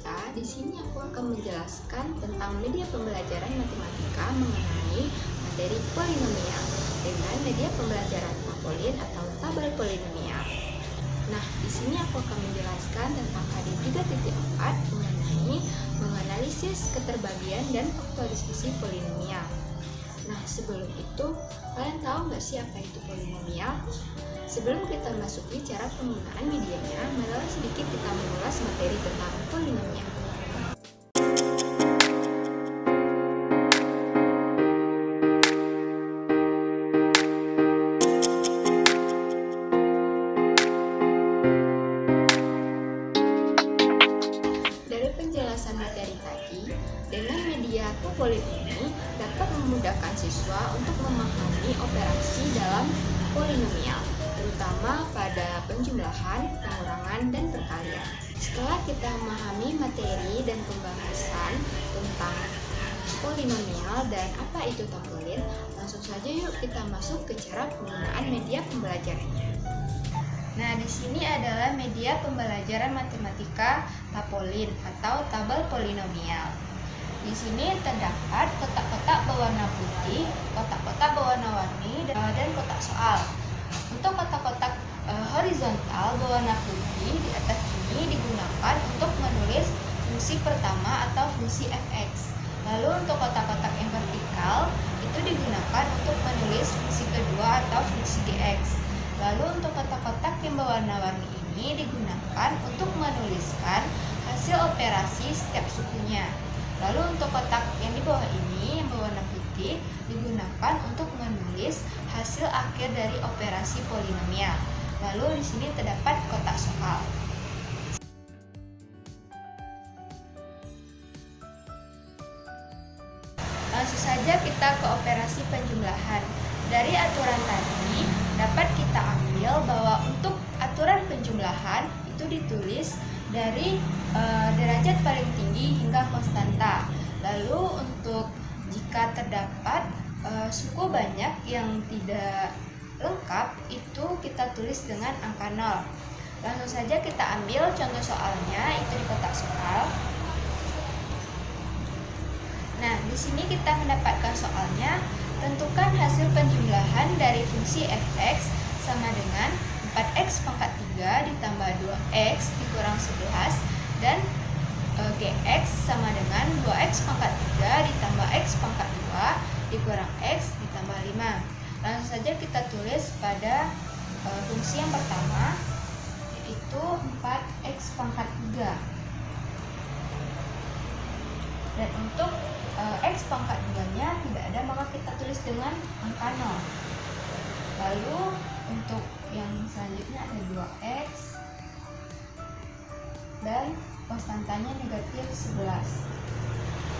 matematika, di sini aku akan menjelaskan tentang media pembelajaran matematika mengenai materi polinomial dengan media pembelajaran tapolin atau tabel polinomial. Nah, di sini aku akan menjelaskan tentang KD 3.4 mengenai menganalisis keterbagian dan faktorisasi polinomial. Nah, sebelum itu, kalian tahu nggak sih apa itu polinomial? Sebelum kita masuki cara penggunaan medianya, marilah sedikit kita mengulas materi tentang polinomial. Dari penjelasan materi tadi, dengan media tapolin ini dapat memudahkan siswa untuk memahami operasi dalam polinomial, terutama pada penjumlahan, pengurangan, dan perkalian. Setelah kita memahami materi dan pembahasan tentang polinomial dan apa itu tapolin, langsung saja yuk kita masuk ke cara penggunaan media pembelajarannya. Nah, di sini adalah media pembelajaran matematika tapolin atau tabel polinomial. Di sini terdapat kotak-kotak berwarna putih, kotak-kotak berwarna warni, dan kotak soal. Untuk kotak-kotak horizontal berwarna putih di atas ini digunakan untuk menulis fungsi pertama atau fungsi fx. Lalu untuk kotak-kotak yang vertikal itu digunakan untuk menulis fungsi kedua atau fungsi gx. Lalu untuk kotak-kotak yang berwarna-warni ini digunakan untuk menuliskan hasil operasi setiap sukunya. Lalu untuk kotak yang di bawah ini yang berwarna putih digunakan untuk menulis hasil akhir dari operasi polinomial. Lalu di sini terdapat kotak soal. Langsung saja kita ke operasi penjumlahan. Dari aturan tadi dapat kita ambil bahwa untuk aturan penjumlahan itu ditulis dari derajat paling tinggi hingga konstanta. Lalu untuk jika terdapat suku banyak yang tidak lengkap itu kita tulis dengan angka 0. Langsung saja kita ambil contoh soalnya itu di kotak soal. Nah, di sini kita mendapatkan soalnya, tentukan hasil penjumlahan dari fungsi fx sama dengan 4x pangkat 3 ditambah 2x dikurang 11 dan gx sama dengan 2x pangkat 3 ditambah x pangkat 2 dikurang x ditambah 5. Langsung saja kita tulis pada fungsi yang pertama, yaitu 4x pangkat 3. Dan untuk x pangkat 2-nya tidak ada, maka kita tulis dengan angka 0. Lalu untuk yang selanjutnya ada 2x dan konstantanya negatif 11.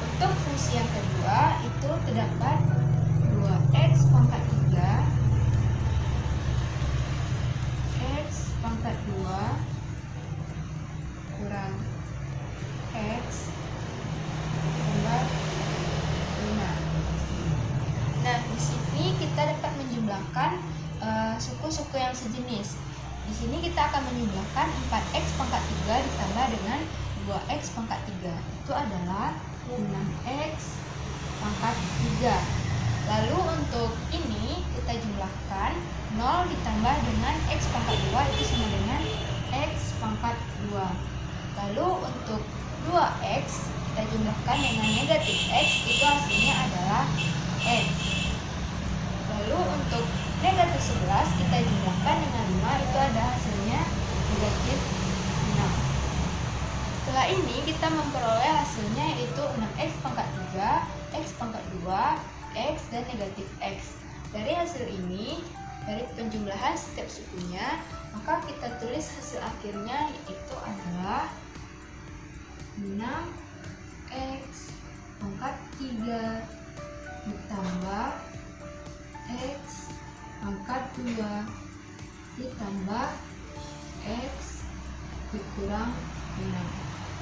Untuk fungsi yang kedua itu terdapat 2x pangkat 3 x pangkat 2 kurang x tambah 5. Nah, di sini kita dapat menjumlahkan suku-suku yang sejenis. Di sini kita akan menjumlahkan 4x pangkat 3 ditambah dengan 2x pangkat 3. Itu adalah 6x pangkat 3. Lalu untuk ini kita jumlahkan 0 ditambah dengan x pangkat 2 itu sama dengan x pangkat 2. Lalu untuk 2x kita jumlahkan dengan negatif x, itu hasilnya adalah x. Lalu untuk negatif 11 kita jumlahkan dengan 5, itu ada hasilnya negatif 6. Setelah ini kita memperoleh hasilnya yaitu 6x pangkat 3, x pangkat 2, x dan negatif x. Dari hasil ini, dari penjumlahan setiap sukunya, maka kita tulis hasil akhirnya yaitu adalah 6x pangkat 3 ditambah x pangkat 2 ditambah x dikurang 6.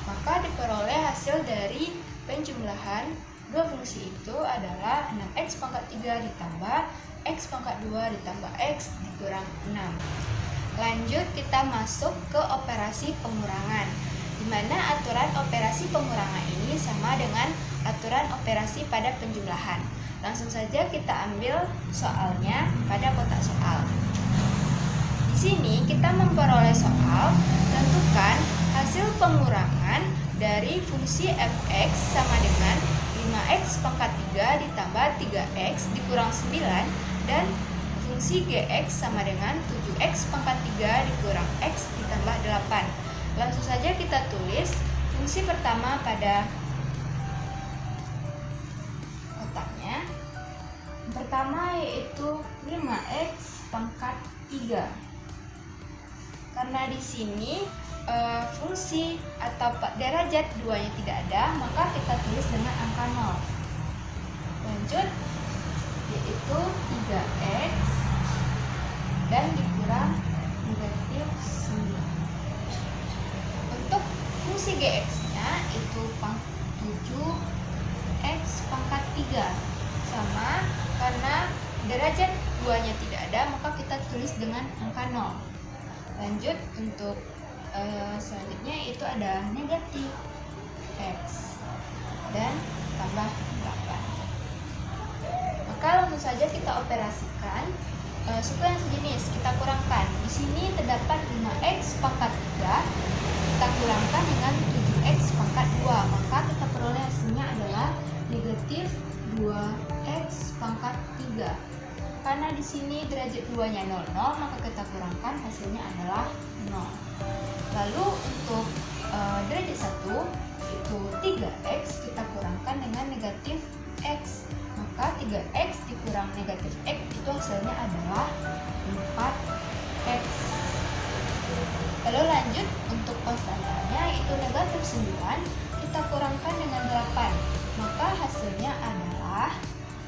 Maka diperoleh hasil dari penjumlahan dua fungsi itu adalah 6x pangkat 3 ditambah x pangkat 2 ditambah x dikurang 6. Lanjut kita masuk ke operasi pengurangan. di mana aturan operasi pengurangan ini sama dengan aturan operasi pada penjumlahan. Langsung saja kita ambil soalnya pada kotak soal. Di sini kita memperoleh soal, tentukan hasil pengurangan dari fungsi f(x) sama dengan 5x pangkat 3 ditambah 3x dikurang 9 dan fungsi gx sama dengan 7x pangkat 3 dikurang x ditambah 8. Langsung saja kita tulis fungsi pertama pada kotaknya. Yang pertama yaitu 5x pangkat 3. Karena di sini fungsi atau derajat 2-nya tidak ada, maka kita tulis dengan angka 0. Lanjut, yaitu 3x dan dikurang negatif 9. Untuk fungsi gx-nya itu 7x pangkat 3. Sama, karena derajat 2-nya tidak ada, maka kita tulis dengan angka 0. Lanjut, untuk selanjutnya itu ada negatif x dan tambah 8. Maka langsung saja kita operasikan suku yang sejenis, kita kurangkan. Di sini terdapat 5x pangkat 3, kita kurangkan dengan 7x pangkat 2, maka kita peroleh hasilnya adalah negatif 2x pangkat 3. Karena di sini derajat 2-nya 00, maka kita kurangkan hasilnya adalah 0. Lalu untuk derajat 1 itu 3x, kita kurangkan dengan negatif x. Maka 3x dikurang negatif x itu hasilnya adalah 4x. Lalu lanjut untuk konstantannya itu negatif 9, kita kurangkan dengan 8. Maka hasilnya adalah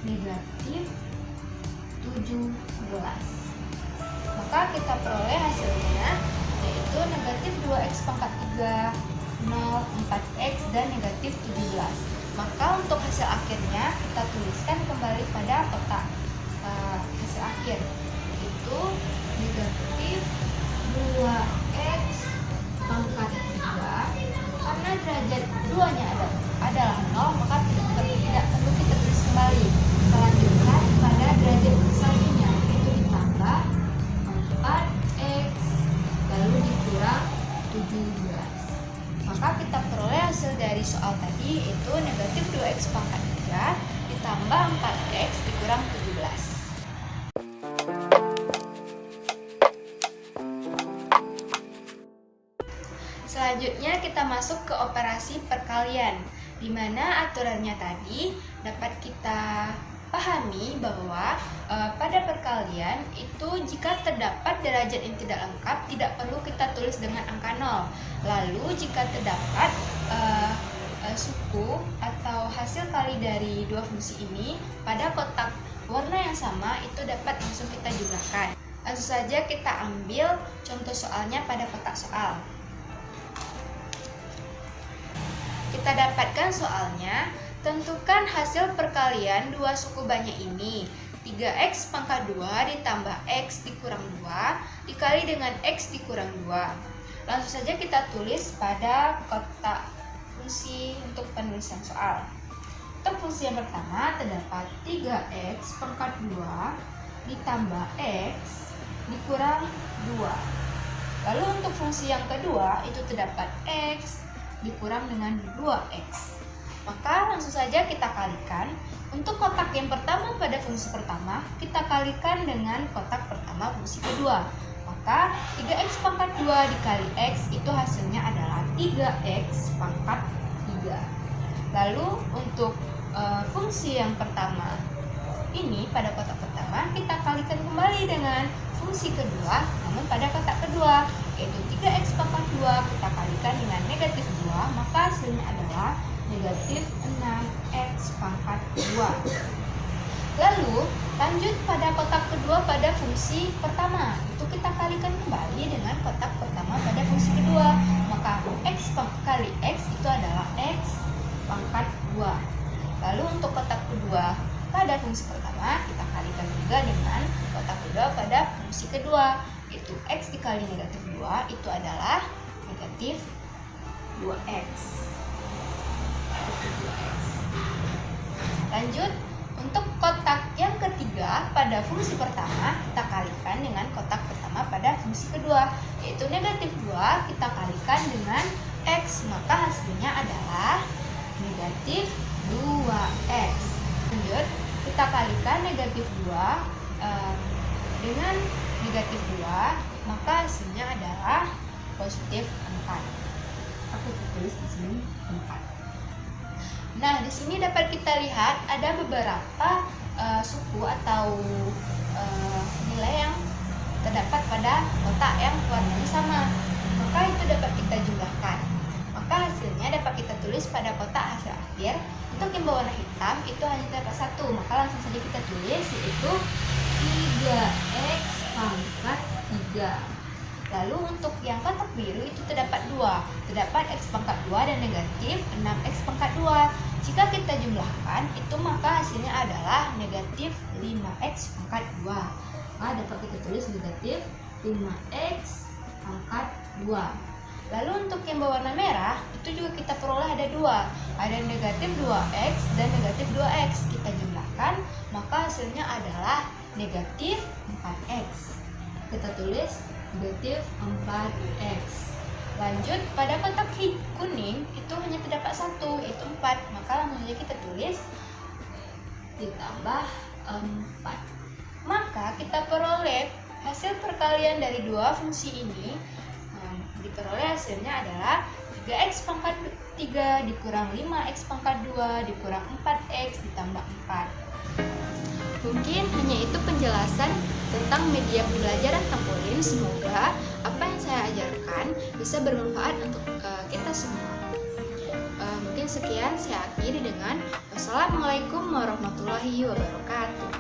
negatif 17. Maka kita peroleh hasilnya yaitu negatif 2x pangkat 3, 0, 4x, dan negatif 17. Maka untuk hasil akhirnya kita tuliskan kembali pada kotak hasil akhir, yaitu negatif 2x pangkat 3. Karena derajat 2-nya adalah 0, maka tidak perlu kita tulis kembali. Kita lanjutkan pada derajat selanjutnya, yaitu ditambah 4x lalu dikurang 17. Maka kita peroleh hasil dari soal tadi yaitu negatif 2x pangkat 3 ditambah 4x dikurang 17. Selanjutnya kita masuk ke operasi perkalian, di mana aturannya tadi dapat kita pahami bahwa pada perkalian itu jika terdapat derajat yang tidak lengkap tidak perlu kita tulis dengan angka 0. Lalu jika terdapat suku atau hasil kali dari dua fungsi ini pada kotak warna yang sama itu dapat langsung kita jumlahkan. Langsung saja kita ambil contoh soalnya pada kotak soal. Kita dapatkan soalnya, tentukan hasil perkalian dua suku banyak ini. 3x pangkat 2 ditambah x dikurang 2 dikali dengan x dikurang 2. Langsung saja kita tulis pada kotak fungsi untuk penulisan soal. Untuk fungsi yang pertama terdapat 3x pangkat 2 ditambah x dikurang 2. Lalu untuk fungsi yang kedua itu terdapat x dikurang dengan 2x. Maka langsung saja kita kalikan. Untuk kotak yang pertama pada fungsi pertama, kita kalikan dengan kotak pertama fungsi kedua. Maka 3x pangkat 2 dikali x itu hasilnya adalah 3x pangkat 3. Lalu untuk fungsi yang pertama ini pada kotak pertama kita kalikan kembali dengan fungsi kedua namun pada kotak kedua, yaitu 3x pangkat 2 kita kalikan dengan negatif 2, maka hasilnya adalah negatif 6x pangkat 2. Lalu lanjut pada kotak kedua pada fungsi pertama, itu kita kalikan kembali dengan kotak pertama pada fungsi kedua, maka x kali x itu adalah x pangkat 2. Lalu untuk kotak kedua pada fungsi pertama kita kalikan juga dengan kotak kedua pada fungsi kedua, yaitu x dikali negatif 2 itu adalah negatif 2x. Lanjut, untuk kotak yang ketiga pada fungsi pertama kita kalikan dengan kotak pertama pada fungsi kedua, yaitu negatif 2 kita kalikan dengan x, maka hasilnya adalah negatif 2x. Lanjut, kita kalikan negatif 2 dengan negatif 2, maka hasilnya adalah positif 4. Aku tulis di sini 4. Nah, di sini dapat kita lihat ada beberapa suku atau nilai yang terdapat pada kotak yang warnanya sama. Maka itu dapat kita jumlahkan. Maka hasilnya dapat kita tulis pada kotak hasil akhir. Untuk yang berwarna hitam itu hanya terdapat 1. Maka langsung saja kita tulis, yaitu 3x pangkat 3. Lalu untuk yang kotak biru itu terdapat 2. Terdapat x pangkat 2 dan negatif 6x pangkat 2. Jika kita jumlahkan itu maka hasilnya adalah negatif 5x pangkat 2. Maka dapat kita tulis negatif 5x pangkat 2. Lalu untuk yang berwarna merah itu juga kita peroleh ada 2. Ada negatif 2x dan negatif 2x. Kita jumlahkan maka hasilnya adalah negatif 4x. Kita tulis negatif 4x. Lanjut, pada kotak kuning itu hanya terdapat 1, yaitu 4. Maka langsung saja kita tulis ditambah 4. Maka kita peroleh hasil perkalian dari dua fungsi ini. Diperoleh hasilnya adalah 3x pangkat 3 dikurang 5x pangkat 2 dikurang 4x ditambah 4. Mungkin hanya itu penjelasan tentang media pembelajaran trampolin. Semoga apa yang saya ajarkan bisa bermanfaat untuk kita semua. Mungkin sekian, saya akhiri dengan wassalamualaikum warahmatullahi wabarakatuh.